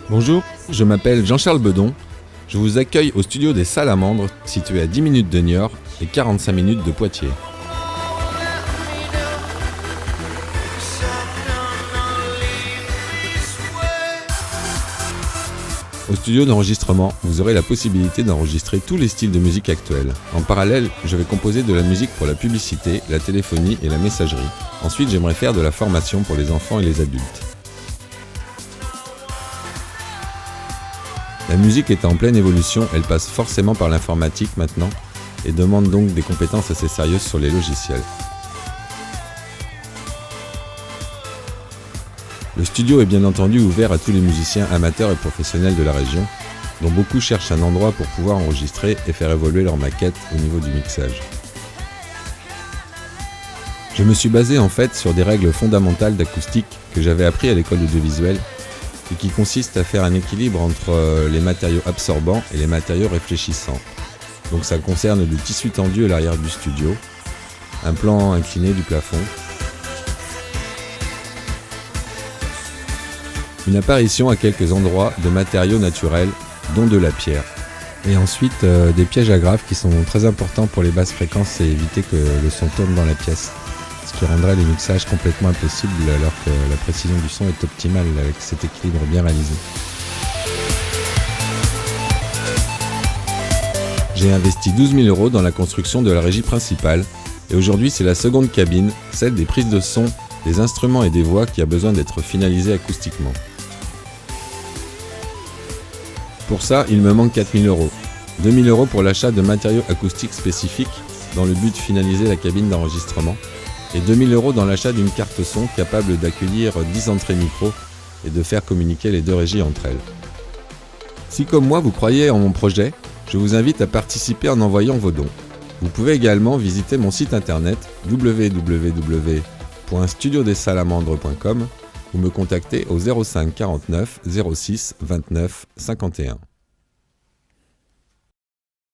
Bonjour, je m'appelle Jean-Charles Bedon. Je vous accueille au studio des Salamandres, situé à 10 minutes de Niort et 45 minutes de Poitiers. Au studio d'enregistrement, vous aurez la possibilité d'enregistrer tous les styles de musique actuels. En parallèle, je vais composer de la musique pour la publicité, la téléphonie et la messagerie. Ensuite, j'aimerais faire de la formation pour les enfants et les adultes. La musique est en pleine évolution, elle passe forcément par l'informatique maintenant et demande donc des compétences assez sérieuses sur les logiciels. Le studio est bien entendu ouvert à tous les musiciens amateurs et professionnels de la région, dont beaucoup cherchent un endroit pour pouvoir enregistrer et faire évoluer leur maquette au niveau du mixage. Je me suis basé en fait sur des règles fondamentales d'acoustique que j'avais appris à l'école d'audiovisuel et qui consistent à faire un équilibre entre les matériaux absorbants et les matériaux réfléchissants. Donc ça concerne le tissu tendu à l'arrière du studio, un plan incliné du plafond, une apparition à quelques endroits de matériaux naturels, dont de la pierre. Et ensuite des pièges à graves qui sont très importants pour les basses fréquences et éviter que le son tourne dans la pièce. Ce qui rendrait les mixages complètement impossibles alors que la précision du son est optimale avec cet équilibre bien réalisé. J'ai investi 12 000 € dans la construction de la régie principale et aujourd'hui c'est la seconde cabine, celle des prises de son, des instruments et des voix qui a besoin d'être finalisée acoustiquement. Pour ça, il me manque 4 000 €. 2 000 € pour l'achat de matériaux acoustiques spécifiques dans le but de finaliser la cabine d'enregistrement et 2 000 € dans l'achat d'une carte son capable d'accueillir 10 entrées micro et de faire communiquer les deux régies entre elles. Si comme moi vous croyez en mon projet, je vous invite à participer en envoyant vos dons. Vous pouvez également visiter mon site internet www.studiodessalamandres.com ou me contacter au 05 49 06 29 51.